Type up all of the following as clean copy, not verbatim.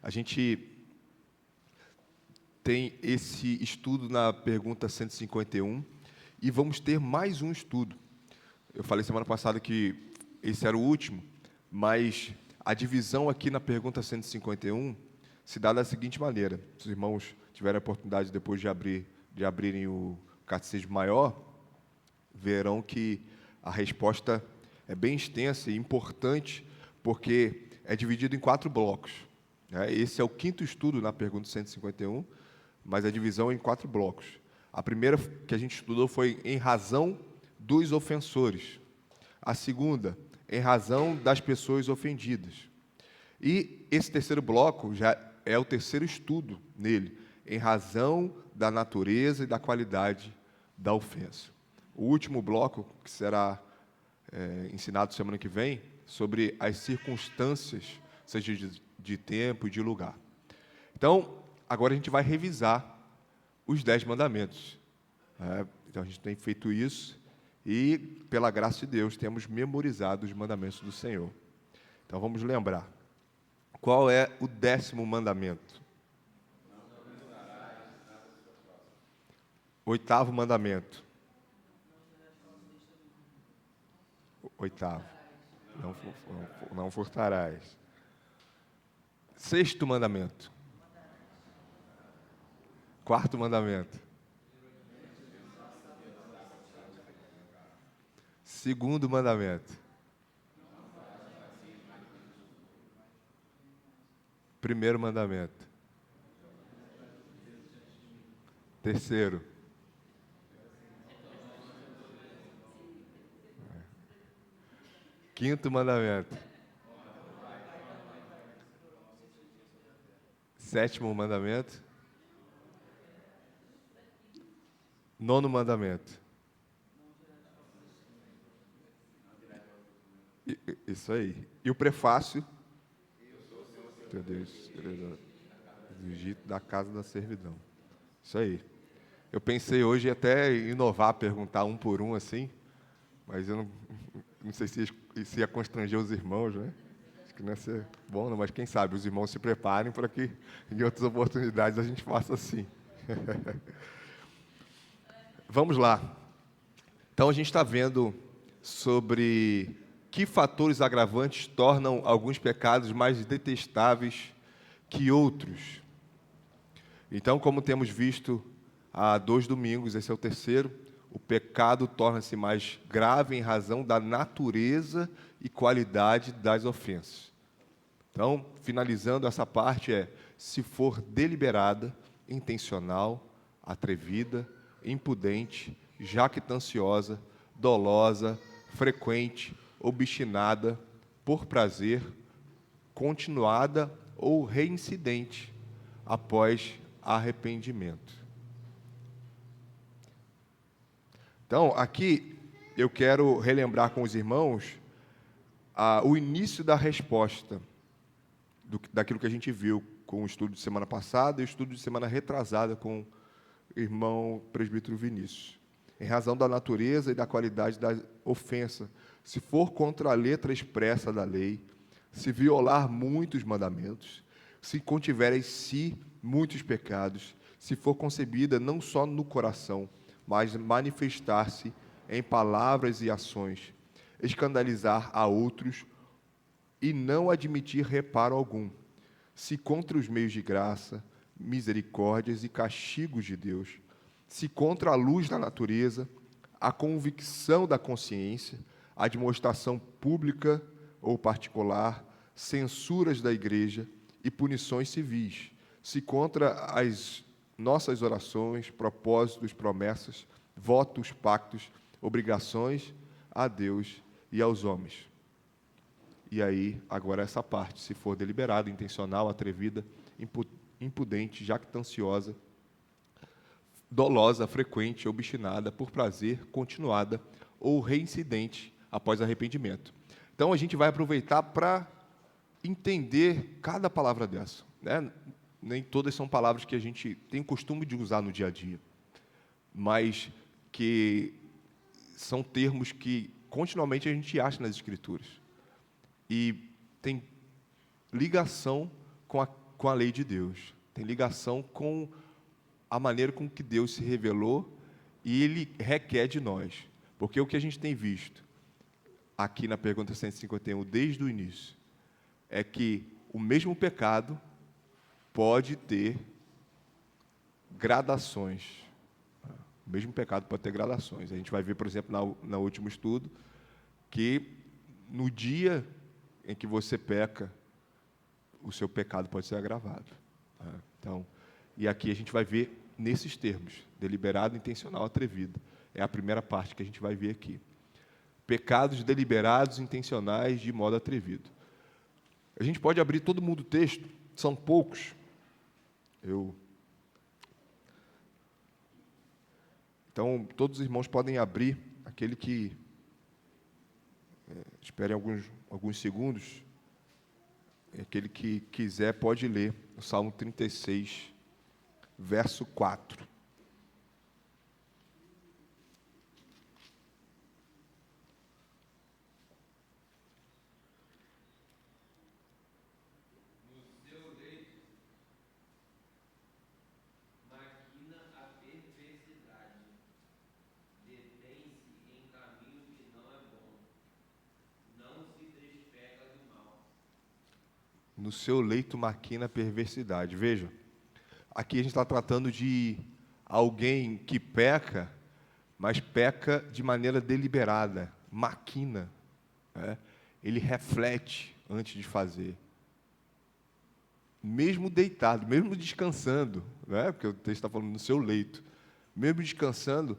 A gente tem esse estudo na pergunta 151 e vamos ter mais um estudo. Eu falei semana passada que esse era o último, mas a divisão aqui na pergunta 151 se dá da seguinte maneira. Se os irmãos tiverem a oportunidade depois de abrirem o Catecismo Maior, verão que a resposta é bem extensa e importante, porque é dividido em 4 blocos. Esse é o 5º estudo na pergunta 151, mas a divisão é em 4 blocos. A primeira que a gente estudou foi em razão dos ofensores. A segunda, em razão das pessoas ofendidas. E esse terceiro bloco já é o terceiro estudo nele, em razão da natureza e da qualidade da ofensa. O último bloco, que será ensinado semana que vem, sobre as circunstâncias, seja de tempo e de lugar. Então, agora a gente vai revisar os 10 mandamentos. Então, a gente tem feito isso e, pela graça de Deus, temos memorizado os mandamentos do Senhor. Então, vamos lembrar. Qual é o 10º mandamento? 8º mandamento. 8º. Não furtarás. 6º mandamento. 4º mandamento. 2º mandamento. 1º mandamento. 3º. 5º mandamento. 7º mandamento. 9º mandamento. Isso aí. E o prefácio? Teu Deus, do Egito, da casa da servidão. Isso aí. Eu pensei hoje até inovar, perguntar um por um assim, mas eu não sei se ia constranger os irmãos, né? Acho que não ia ser bom, não, mas quem sabe os irmãos se preparem para que em outras oportunidades a gente faça assim. Vamos lá. Então, a gente está vendo sobre que fatores agravantes tornam alguns pecados mais detestáveis que outros. Então, como temos visto há 2 domingos, esse é o terceiro, o pecado torna-se mais grave em razão da natureza e qualidade das ofensas. Então, finalizando essa parte se for deliberada, intencional, atrevida, impudente, jactanciosa, dolosa, frequente, obstinada, por prazer, continuada ou reincidente, após arrependimento. Então, aqui eu quero relembrar com os irmãos o início da resposta daquilo que a gente viu com o estudo de semana passada e o estudo de semana retrasada com o irmão presbítero Vinícius. Em razão da natureza e da qualidade da ofensa, se for contra a letra expressa da lei, se violar muitos mandamentos, se contiver em si muitos pecados, se for concebida não só no coração, mas manifestar-se em palavras e ações, escandalizar a outros e não admitir reparo algum, se contra os meios de graça, misericórdias e castigos de Deus, se contra a luz da natureza, a convicção da consciência, a demonstração pública ou particular, censuras da igreja e punições civis, se contra as nossas orações, propósitos, promessas, votos, pactos, obrigações a Deus e aos homens. E aí, agora essa parte, se for deliberada, intencional, atrevida, impudente, jactanciosa, dolosa, frequente, obstinada, por prazer, continuada ou reincidente após arrependimento. Então, a gente vai aproveitar para entender cada palavra dessa, né? Nem todas são palavras que a gente tem o costume de usar no dia a dia, mas que são termos que continuamente a gente acha nas Escrituras. E tem ligação com com a lei de Deus, tem ligação com a maneira com que Deus se revelou e Ele requer de nós. Porque o que a gente tem visto aqui na pergunta 151, desde o início, é que o mesmo pecado pode ter gradações. O mesmo pecado pode ter gradações. A gente vai ver, por exemplo, no último estudo, que no dia em que você peca, o seu pecado pode ser agravado. Então, e aqui a gente vai ver nesses termos, deliberado, intencional, atrevido. É a primeira parte que a gente vai ver aqui. Pecados deliberados, intencionais, de modo atrevido. A gente pode abrir todo mundo o texto, são poucos. Então, todos os irmãos podem abrir, aquele que espere alguns segundos, aquele que quiser pode ler o Salmo 36, verso 4. No seu leito maquina a perversidade. Veja, aqui a gente está tratando de alguém que peca, mas peca de maneira deliberada, maquina. Ele reflete antes de fazer. Mesmo deitado, mesmo descansando, porque o texto está falando no seu leito, mesmo descansando,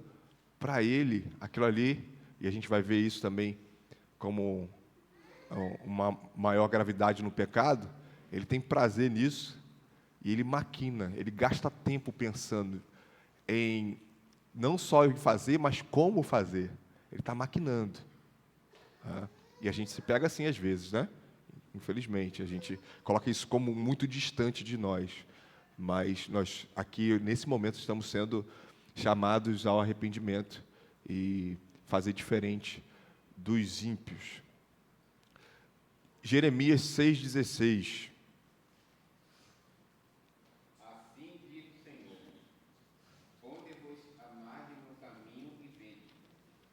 para ele, aquilo ali, e a gente vai ver isso também como uma maior gravidade no pecado, ele tem prazer nisso e ele maquina, ele gasta tempo pensando em não só em fazer, mas como fazer. Ele está maquinando. E a gente se pega assim às vezes, né? Infelizmente, a gente coloca isso como muito distante de nós. Mas nós, aqui, nesse momento, estamos sendo chamados ao arrependimento e fazer diferente dos ímpios. Jeremias 6,16. Assim diz o Senhor: ponde-vos à margem no caminho e vede.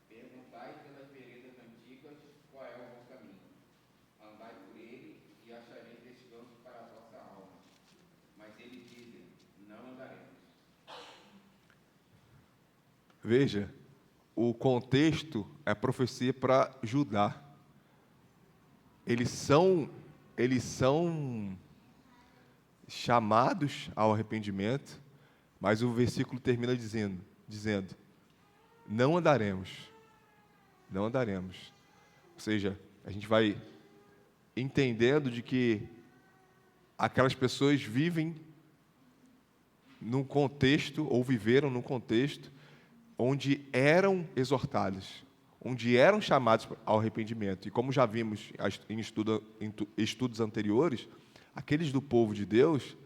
Perguntai pelas veredas antigas qual é o bom caminho. Andai por ele e achareis descanso para a vossa alma. Mas eles dizem: não andaremos. Veja, o contexto é profecia para Judá. Eles são chamados ao arrependimento, mas o versículo termina dizendo, não andaremos, não andaremos. Ou seja, a gente vai entendendo de que aquelas pessoas vivem num contexto, ou viveram num contexto, onde eram exortados, onde eram chamados ao arrependimento. E como já vimos em estudos anteriores, aqueles do povo de Deus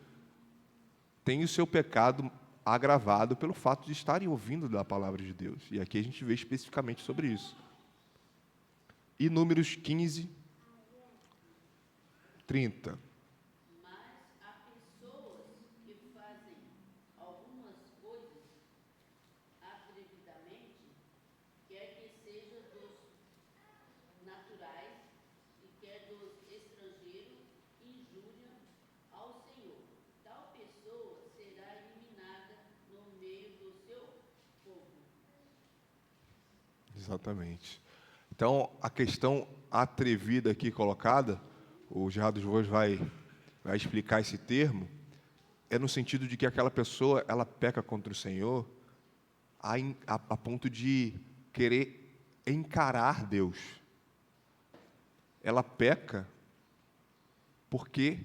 têm o seu pecado agravado pelo fato de estarem ouvindo da palavra de Deus. E aqui a gente vê especificamente sobre isso. E Números 15, 30. Exatamente. Então, a questão atrevida aqui colocada, o Gerardo Voz vai explicar esse termo, é no sentido de que aquela pessoa, ela peca contra o Senhor a ponto de querer encarar Deus. Ela peca porque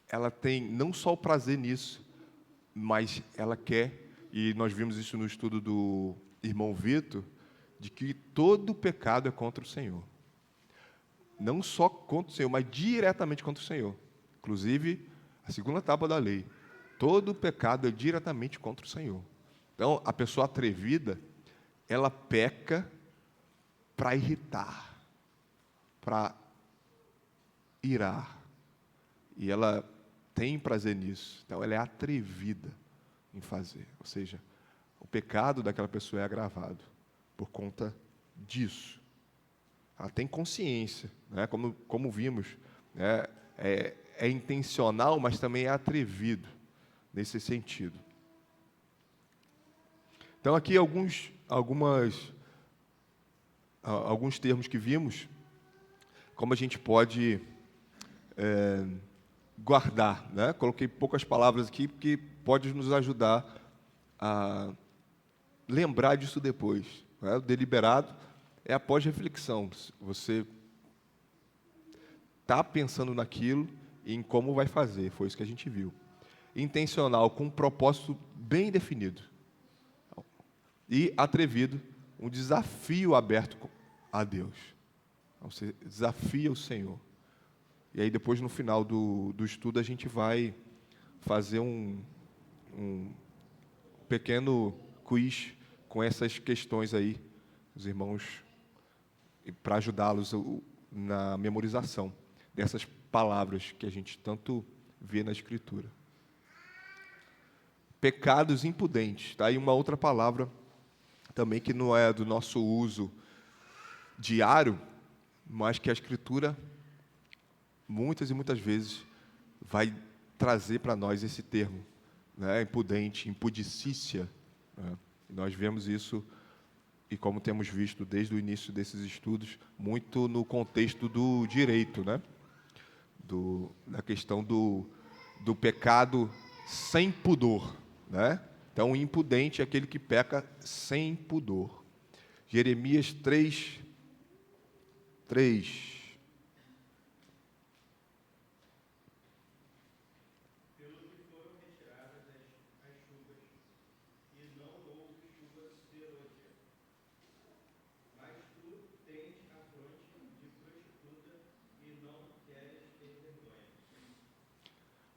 ela tem não só o prazer nisso, mas ela quer, e nós vimos isso no estudo do irmão Vitor, de que todo pecado é contra o Senhor. Não só contra o Senhor, mas diretamente contra o Senhor. Inclusive, a segunda tábua da lei. Todo pecado é diretamente contra o Senhor. Então, a pessoa atrevida, ela peca para irritar, para irar. E ela tem prazer nisso. Então, ela é atrevida em fazer. Ou seja, o pecado daquela pessoa é agravado por conta disso. Ela tem consciência, né? Como vimos, né? É intencional, mas também é atrevido nesse sentido. Então, aqui alguns termos que vimos, como a gente pode guardar, né? Coloquei poucas palavras aqui, porque pode nos ajudar a lembrar disso depois, né? O deliberado é após reflexão. Você está pensando naquilo e em como vai fazer, foi isso que a gente viu. Intencional, com um propósito bem definido. E atrevido, um desafio aberto a Deus. Então, você desafia o Senhor. E aí depois, no final do estudo, a gente vai fazer um pequeno quiz com essas questões aí, os irmãos, para ajudá-los na memorização dessas palavras que a gente tanto vê na Escritura. Pecados impudentes. Está aí uma outra palavra também que não é do nosso uso diário, mas que a Escritura, muitas e muitas vezes, vai trazer para nós esse termo, né? Impudente, impudicícia. Né? Nós vemos isso, e como temos visto desde o início desses estudos, muito no contexto do direito, né? Da questão do pecado sem pudor, né? Então, o impudente é aquele que peca sem pudor. Jeremias 3.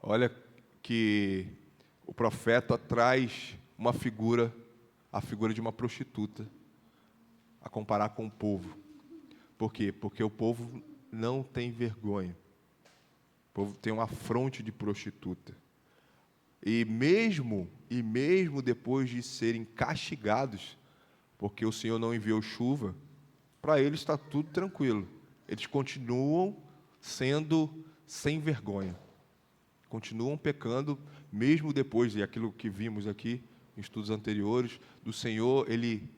Olha que o profeta traz uma figura, a figura de uma prostituta, a comparar com o povo. Por quê? Porque o povo não tem vergonha. O povo tem uma afronte de prostituta. E mesmo depois de serem castigados, porque o Senhor não enviou chuva, para eles está tudo tranquilo. Eles continuam sendo sem vergonha. Continuam pecando, mesmo depois, e aquilo que vimos aqui em estudos anteriores, do Senhor, Ele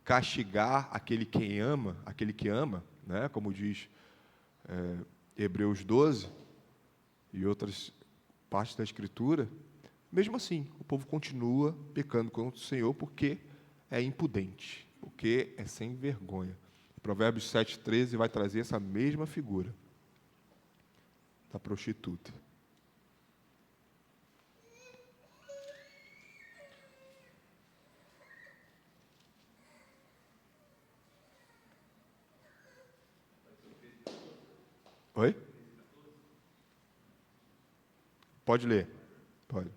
castigar aquele que ama, né? Como diz Hebreus 12 e outras partes da Escritura. Mesmo assim, o povo continua pecando contra o Senhor porque é impudente, porque é sem vergonha. Provérbios 7,13 vai trazer essa mesma figura da prostituta. Oi? Pode ler. Pode.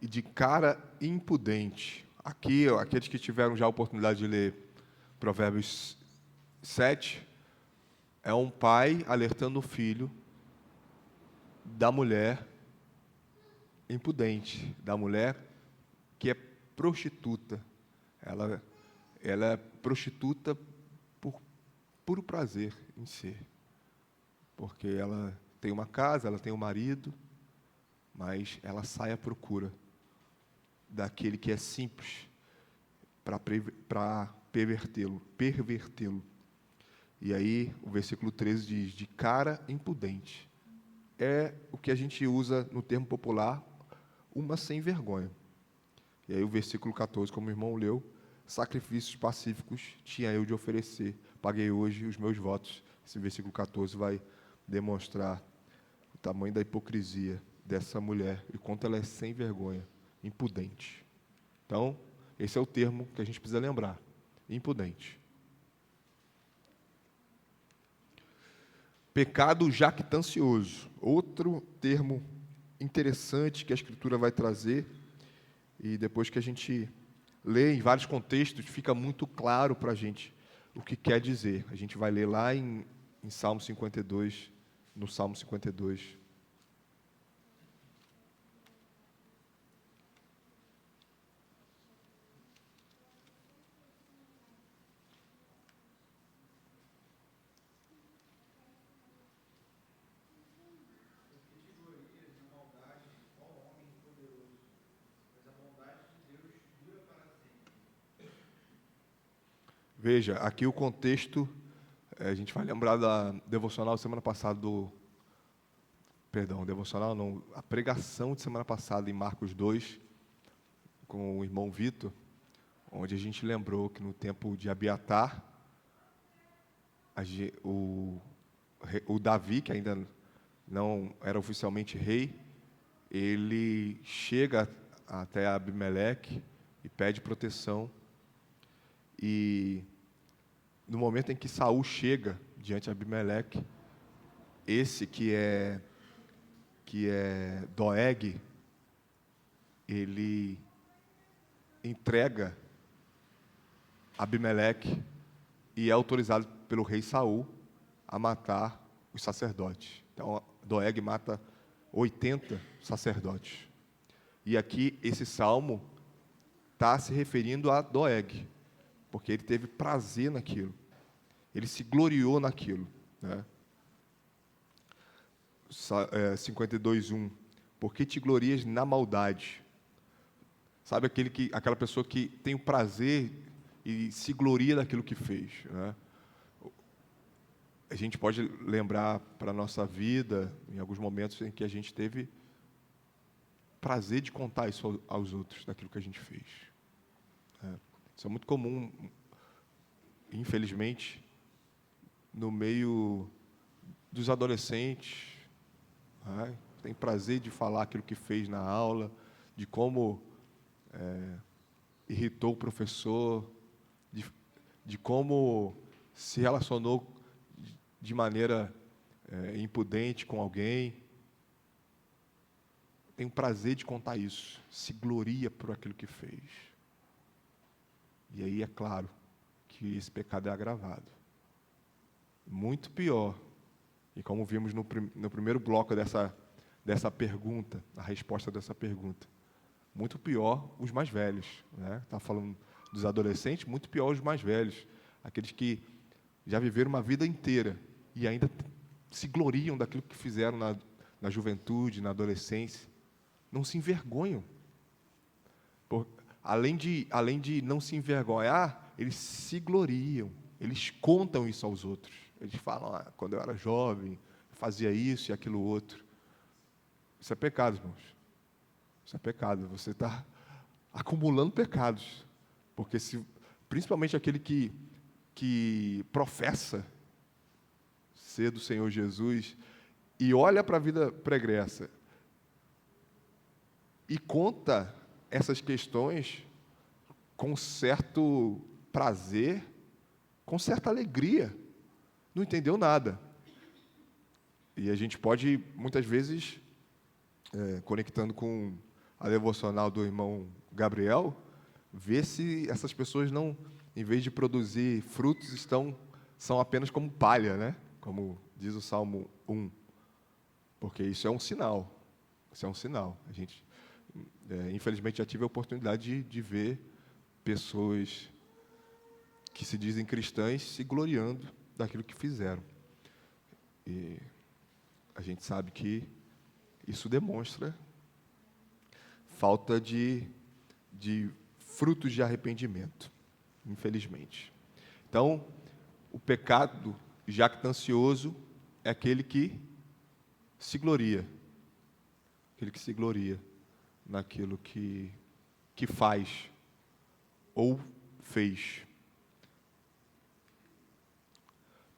E de cara impudente. Aqui, ó, aqueles que tiveram já a oportunidade de ler Provérbios 7, é um pai alertando o filho da mulher impudente, da mulher que é prostituta. Ela é prostituta por puro prazer em ser. Porque ela tem uma casa, ela tem um marido, mas ela sai à procura daquele que é simples para pervertê-lo. E aí, o versículo 13 diz, de cara impudente. É o que a gente usa no termo popular, uma sem vergonha. E aí o versículo 14, como o irmão leu, sacrifícios pacíficos tinha eu de oferecer, paguei hoje os meus votos. Esse versículo 14 vai demonstrar o tamanho da hipocrisia dessa mulher e quanto ela é sem vergonha, impudente. Então, esse é o termo que a gente precisa lembrar, impudente. Pecado jactancioso, outro termo interessante que a Escritura vai trazer, e depois que a gente lê em vários contextos, fica muito claro para a gente o que quer dizer. A gente vai ler lá em Salmo 52, no Salmo 52. Veja, aqui o contexto, a gente vai lembrar da devocional semana passada devocional não, a pregação de semana passada em Marcos 2, com o irmão Vitor, onde a gente lembrou que no tempo de Abiatar, o Davi, que ainda não era oficialmente rei, ele chega até Abimeleque e pede proteção. E no momento em que Saul chega diante de Abimeleque, esse que é Doeg, ele entrega Abimeleque e é autorizado pelo rei Saul a matar os sacerdotes. Então, Doeg mata 80 sacerdotes. E aqui, esse salmo está se referindo a Doeg, porque ele teve prazer naquilo. Ele se gloriou naquilo. Né? 52:1. Por que te glorias na maldade? Sabe aquela pessoa que tem o prazer e se gloria daquilo que fez. Né? A gente pode lembrar para a nossa vida, em alguns momentos em que a gente teve prazer de contar isso aos outros, daquilo que a gente fez. Isso é muito comum, infelizmente, no meio dos adolescentes. Né? Tem prazer de falar aquilo que fez na aula, de como irritou o professor, de como se relacionou de maneira impudente com alguém. Tem o prazer de contar isso, se gloria por aquilo que fez. E aí é claro que esse pecado é agravado. Muito pior, e como vimos no primeiro bloco dessa pergunta, a resposta dessa pergunta, muito pior os mais velhos. Está falando dos adolescentes, muito pior os mais velhos, aqueles que já viveram uma vida inteira e ainda se gloriam daquilo que fizeram na juventude, na adolescência. Não se envergonham. Além de não se envergonhar, eles se gloriam, eles contam isso aos outros. Eles falam, quando eu era jovem, fazia isso e aquilo outro. Isso é pecado, irmãos. Isso é pecado. Você está acumulando pecados. Porque principalmente aquele que professa ser do Senhor Jesus e olha para a vida pregressa e conta essas questões com certo prazer, com certa alegria, não entendeu nada. E a gente pode, muitas vezes, conectando com a devocional do irmão Gabriel, ver se essas pessoas não, em vez de produzir frutos, são apenas como palha, né? Como diz o Salmo 1. Porque isso é um sinal. Isso é um sinal. A gente, infelizmente, já tive a oportunidade de ver pessoas que se dizem cristãs se gloriando daquilo que fizeram. E a gente sabe que isso demonstra falta de frutos de arrependimento, infelizmente. Então, o pecado jactancioso é aquele que se gloria, naquilo que faz ou fez.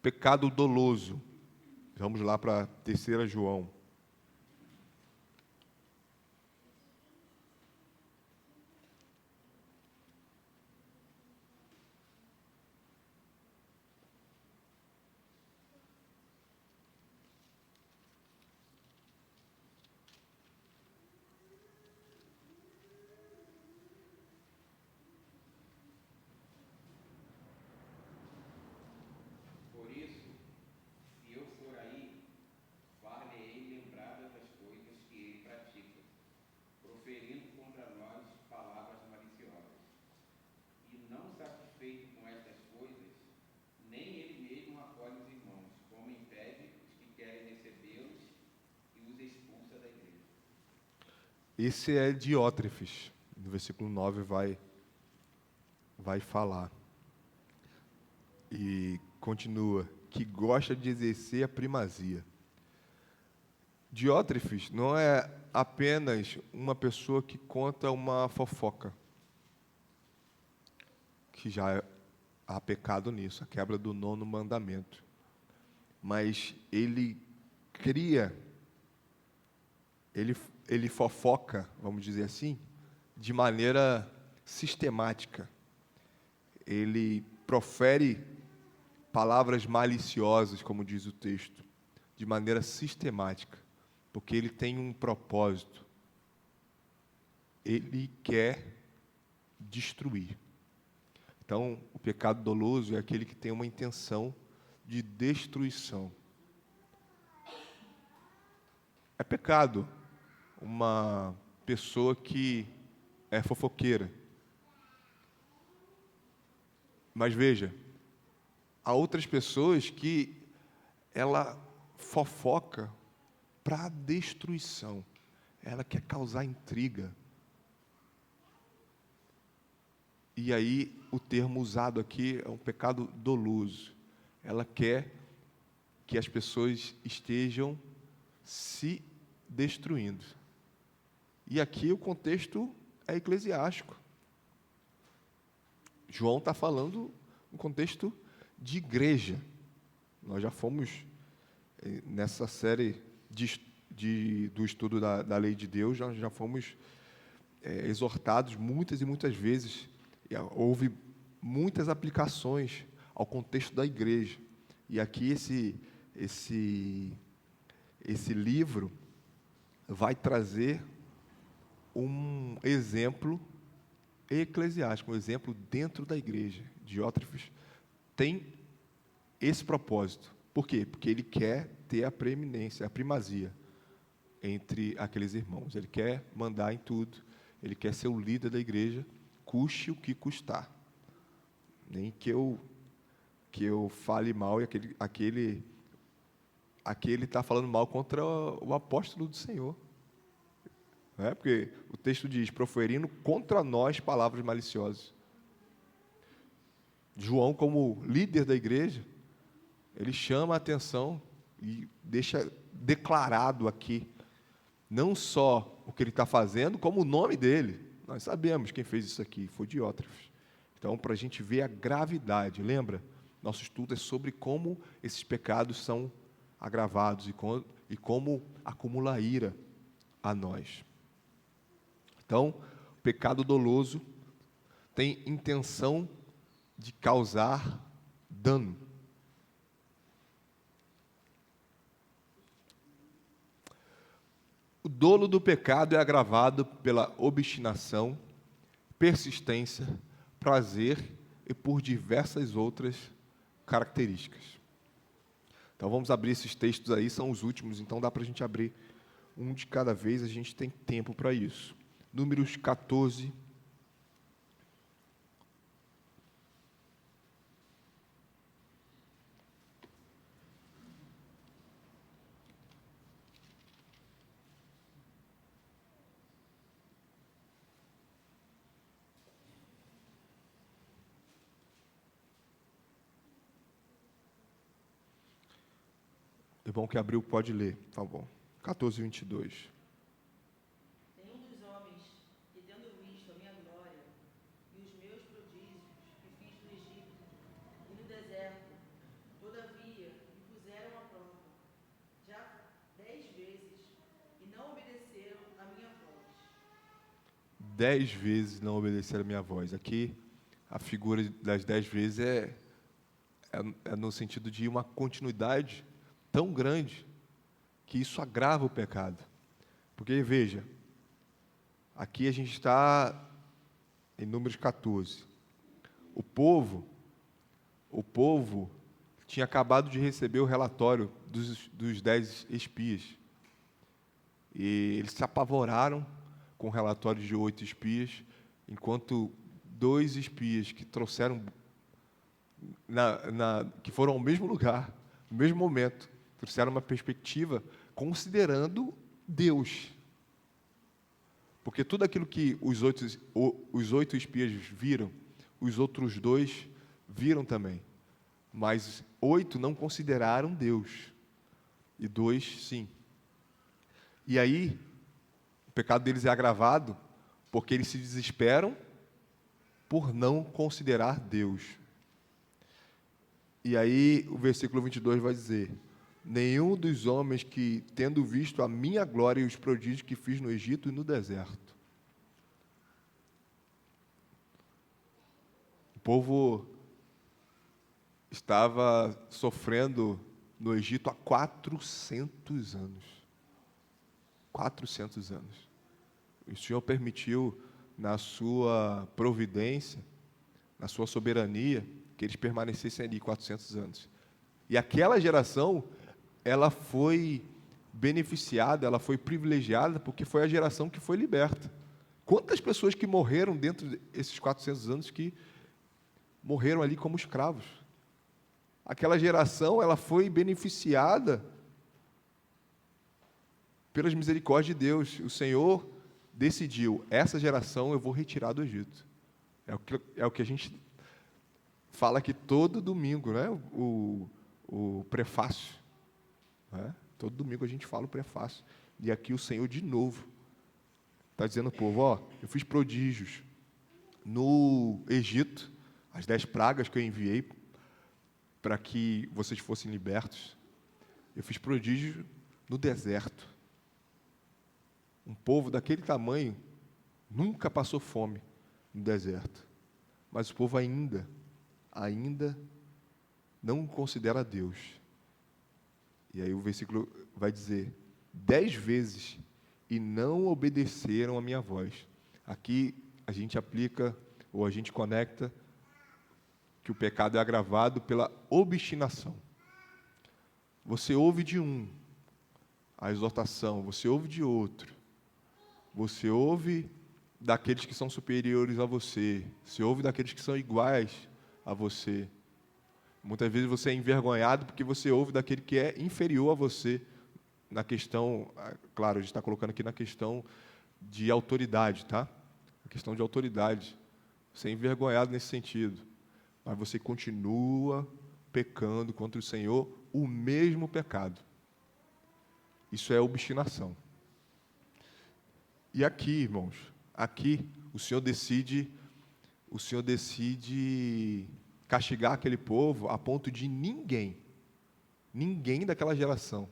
Pecado doloso. Vamos lá para a 3 João. Esse é Diótrefes. No versículo 9 vai falar. E continua, que gosta de exercer a primazia. Diótrefes não é apenas uma pessoa que conta uma fofoca, que já há pecado nisso, a quebra do 9º mandamento. Mas ele cria, ele fofoca, vamos dizer assim, de maneira sistemática. Ele profere palavras maliciosas, como diz o texto, de maneira sistemática, porque ele tem um propósito. Ele quer destruir. Então, o pecado doloso é aquele que tem uma intenção de destruição. É pecado uma pessoa que é fofoqueira. Mas veja, há outras pessoas que ela fofoca para a destruição. Ela quer causar intriga. E aí, o termo usado aqui é um pecado doloso. Ela quer que as pessoas estejam se destruindo. E aqui o contexto é eclesiástico. João está falando no contexto de igreja. Nós já fomos, nessa série do estudo da lei de Deus, já fomos exortados muitas e muitas vezes. E houve muitas aplicações ao contexto da igreja. E aqui esse livro vai trazer um exemplo eclesiástico, um exemplo dentro da igreja. Diótrefes tem esse propósito. Por quê? Porque ele quer ter a preeminência, a primazia entre aqueles irmãos. Ele quer mandar em tudo, ele quer ser o líder da igreja, custe o que custar. Nem que eu fale mal, e aquele está falando mal contra o apóstolo do Senhor. Porque o texto diz, proferindo contra nós palavras maliciosas. João, como líder da igreja, ele chama a atenção e deixa declarado aqui, não só o que ele está fazendo, como o nome dele. Nós sabemos quem fez isso aqui, foi Diótrefes. Então, para a gente ver a gravidade, lembra? Nosso estudo é sobre como esses pecados são agravados e como acumula ira a nós. Então, o pecado doloso tem intenção de causar dano. O dolo do pecado é agravado pela obstinação, persistência, prazer e por diversas outras características. Então, vamos abrir esses textos aí, são os últimos, então dá para a gente abrir um de cada vez, a gente tem tempo para isso. Números 14. O irmão que abriu pode ler, por favor. 14, 22. Tem um dos homens que, tendo visto a minha glória e os meus prodígios que fiz no Egito e no deserto, todavia me puseram à prova, já 10 vezes, e não obedeceram a minha voz. 10 vezes não obedeceram a minha voz. Aqui, a figura das 10 vezes é no sentido de uma continuidade tão grande que isso agrava o pecado. Porque, veja, aqui a gente está em Números 14. O povo tinha acabado de receber o relatório dos 10 espias. E eles se apavoraram com o relatório de 8 espias, enquanto 2 espias que trouxeram, que foram ao mesmo lugar, no mesmo momento, trouxeram uma perspectiva considerando Deus. Porque tudo aquilo que os 8 espias viram, os outros 2 viram também. Mas 8 não consideraram Deus. E 2, sim. E aí, o pecado deles é agravado porque eles se desesperam por não considerar Deus. E aí, o versículo 22 vai dizer: nenhum dos homens que, tendo visto a minha glória e os prodígios que fiz no Egito e no deserto. O povo estava sofrendo no Egito há 400 anos. 400 anos. O Senhor permitiu, na sua providência, na sua soberania, que eles permanecessem ali 400 anos. E aquela geração, ela foi beneficiada, ela foi privilegiada, porque foi a geração que foi liberta. Quantas pessoas que morreram dentro desses 400 anos que morreram ali como escravos? Aquela geração, ela foi beneficiada pelas misericórdias de Deus. O Senhor decidiu: essa geração eu vou retirar do Egito. É o que a gente fala aqui todo domingo, né? O prefácio. Né? Todo domingo a gente fala o prefácio. E aqui o Senhor, de novo, está dizendo ao povo: ó, eu fiz prodígios no Egito, as 10 pragas que eu enviei para que vocês fossem libertos. Eu fiz prodígio no deserto. Um povo daquele tamanho nunca passou fome no deserto. Mas o povo ainda não considera Deus. E aí o versículo vai dizer: 10 vezes e não obedeceram a minha voz. Aqui a gente aplica, ou a gente conecta, que o pecado é agravado pela obstinação. Você ouve de um a exortação, você ouve de outro, você ouve daqueles que são superiores a você, você ouve daqueles que são iguais a você. Muitas vezes você é envergonhado porque você ouve daquele que é inferior a você, na questão, claro, a gente está colocando aqui na questão de autoridade, tá? A questão de autoridade. Você é envergonhado nesse sentido, mas você continua pecando contra o Senhor o mesmo pecado. Isso é obstinação. E aqui, irmãos, aqui o Senhor decide castigar aquele povo a ponto de ninguém daquela geração,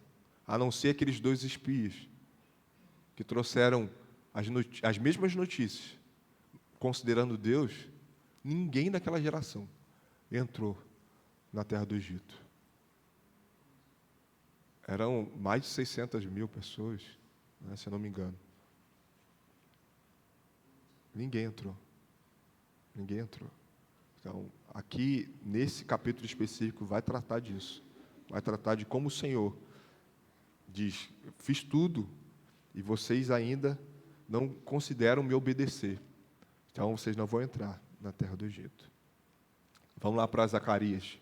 a não ser aqueles 2 espias que trouxeram as mesmas notícias, considerando Deus, ninguém daquela geração entrou na terra do Egito. Eram mais de 600 mil pessoas, né, se eu não me engano. Ninguém entrou. Ninguém entrou. Então, aqui, nesse capítulo específico, vai tratar disso. Vai tratar de como o Senhor diz: fiz tudo e vocês ainda não consideram me obedecer. Então, vocês não vão entrar na terra do Egito. Vamos lá para Zacarias.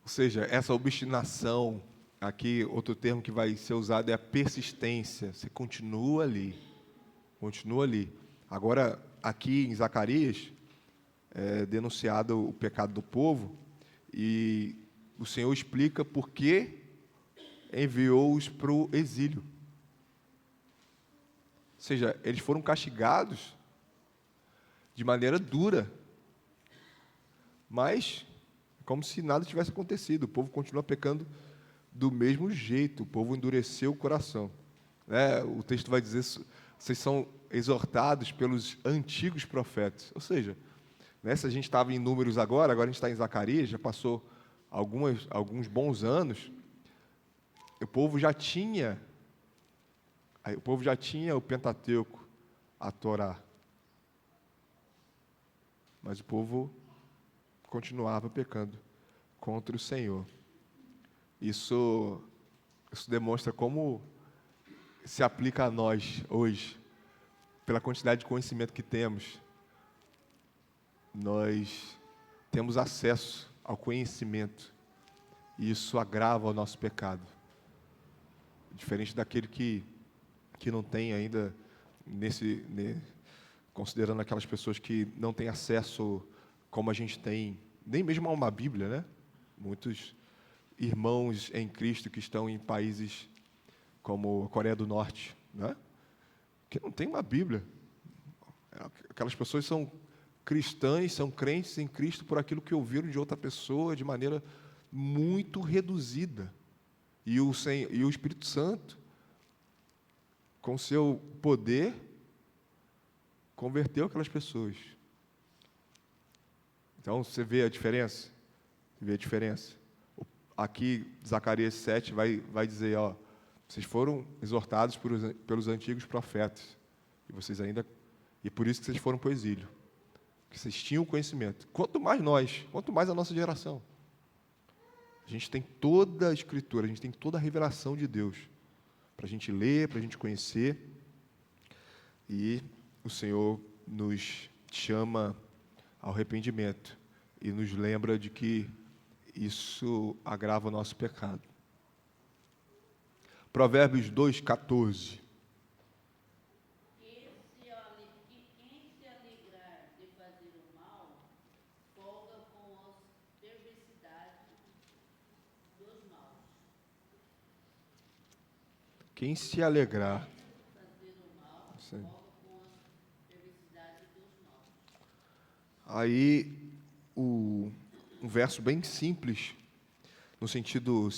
Ou seja, essa obstinação, aqui outro termo que vai ser usado é a persistência. Você continua ali. Continua ali. Agora, aqui em Zacarias, é denunciado o pecado do povo e o Senhor explica por que enviou-os para o exílio. Ou seja, eles foram castigados de maneira dura, mas como se nada tivesse acontecido. O povo continua pecando do mesmo jeito, o povo endureceu o coração. O texto vai dizer: vocês são exortados pelos antigos profetas. Ou seja, se a gente estava em Números agora a gente está em Zacarias, já passou alguns bons anos, o povo já tinha o Pentateuco, a Torá. Mas o povo continuava pecando contra o Senhor. Isso demonstra como se aplica a nós hoje, pela quantidade de conhecimento que temos. Nós temos acesso ao conhecimento e isso agrava o nosso pecado. Diferente daquele que não tem ainda, considerando aquelas pessoas que não têm acesso como a gente tem, nem mesmo a uma Bíblia, né? Muitos irmãos em Cristo que estão em países como a Coreia do Norte, né? Que não tem uma Bíblia. Aquelas pessoas são cristãs, são crentes em Cristo por aquilo que ouviram de outra pessoa de maneira muito reduzida. E o Espírito Santo, com seu poder, converteu aquelas pessoas. Então, você vê a diferença? Você vê a diferença? Aqui, Zacarias 7 vai dizer, ó, vocês foram exortados pelos antigos profetas, e por isso que vocês foram para o exílio, porque vocês tinham conhecimento. Quanto mais nós, quanto mais a nossa geração. A gente tem toda a Escritura, a gente tem toda a revelação de Deus, para a gente ler, para a gente conhecer, e o Senhor nos chama ao arrependimento, e nos lembra de que isso agrava o nosso pecado. Provérbios 2:14. Quem se alegrar de fazer o mal, folga com as perversidades dos maus. Quem se alegrar. Fazer o mal, Sim. folga com as perversidades dos maus. Aí, um verso bem simples, no sentido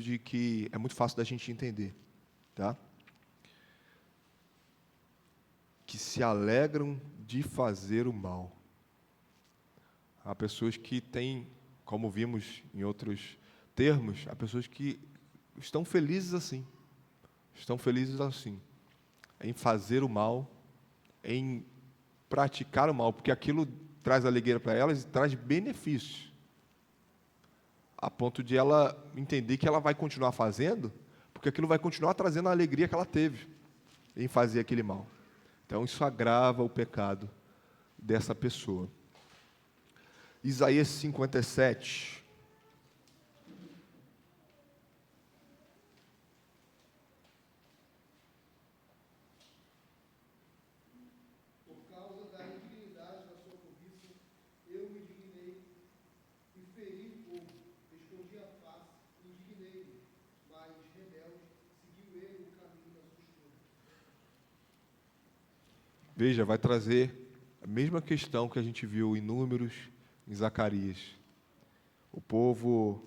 de que é muito fácil da gente entender, tá? Que se alegram de fazer o mal. Há pessoas que têm, como vimos em outros termos, há pessoas que estão felizes assim, em fazer o mal, em praticar o mal, porque aquilo traz alegria para elas e traz benefícios, a ponto de ela entender que ela vai continuar fazendo, porque aquilo vai continuar trazendo a alegria que ela teve em fazer aquele mal. Então, isso agrava o pecado dessa pessoa. Isaías 57. Por causa da indignidade da sua cobiça, eu me indignei e feri o povo. Escondi a face e indignei-me, mas rebelde seguiu ele o caminho das costumes. Veja, vai trazer a mesma questão que a gente viu em Números, em Zacarias. O povo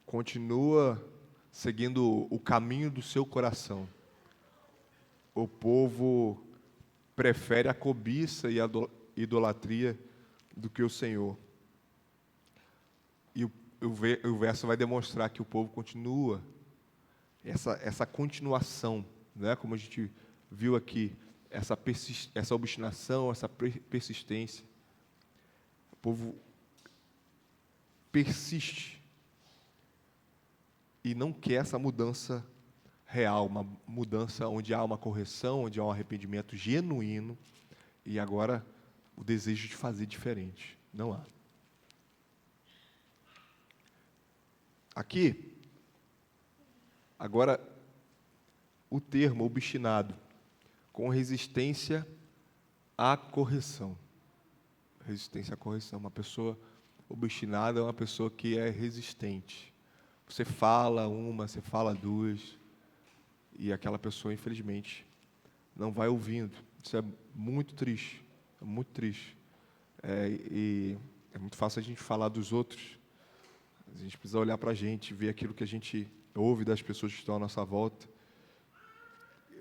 continua seguindo o caminho do seu coração. O povo prefere a cobiça e a idolatria do que o Senhor. E o verso vai demonstrar que o povo continua, essa continuação, né? Como a gente viu aqui, essa obstinação, essa persistência. O povo persiste e não quer essa mudança real, uma mudança onde há uma correção, onde há um arrependimento genuíno e agora o desejo de fazer diferente. Não há. Aqui, agora, o termo obstinado, com resistência à correção. Resistência à correção. Uma pessoa obstinada é uma pessoa que é resistente. Você fala uma, você fala duas, e aquela pessoa, infelizmente, não vai ouvindo. Isso é muito triste. É muito triste. E é muito fácil a gente falar dos outros. A gente precisa olhar para a gente, ver aquilo que a gente ouve das pessoas que estão à nossa volta.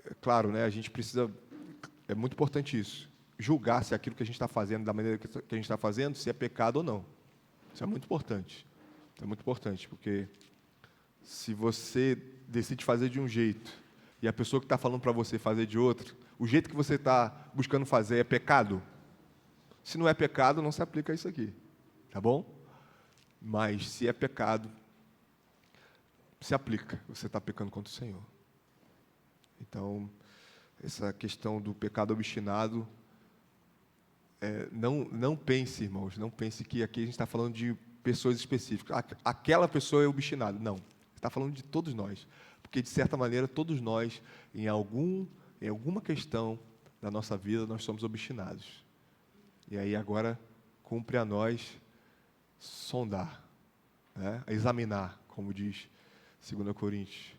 É claro, né, a gente precisa... É muito importante isso. Julgar se aquilo que a gente está fazendo, da maneira que a gente está fazendo, se é pecado ou não. Isso é muito importante. Isso é muito importante, porque se você decide fazer de um jeito e a pessoa que está falando para você fazer de outro, o jeito que você está buscando fazer é pecado, Se não é pecado, não se aplica a isso aqui, tá bom? Mas se é pecado, se aplica, você está pecando contra o Senhor. Então, essa questão do pecado obstinado, não pense, irmãos, não pense que aqui a gente está falando de pessoas específicas. Aquela pessoa é obstinada. Não, está falando de todos nós. Porque, de certa maneira, todos nós, em alguma questão da nossa vida, nós somos obstinados. E aí agora cumpre a nós sondar, né? Examinar, como diz 2 Coríntios.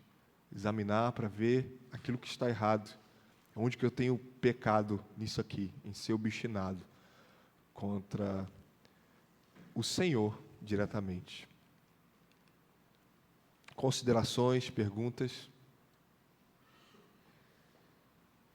Examinar para ver aquilo que está errado. Onde que eu tenho pecado nisso aqui, em ser obstinado contra o Senhor diretamente. Considerações, perguntas?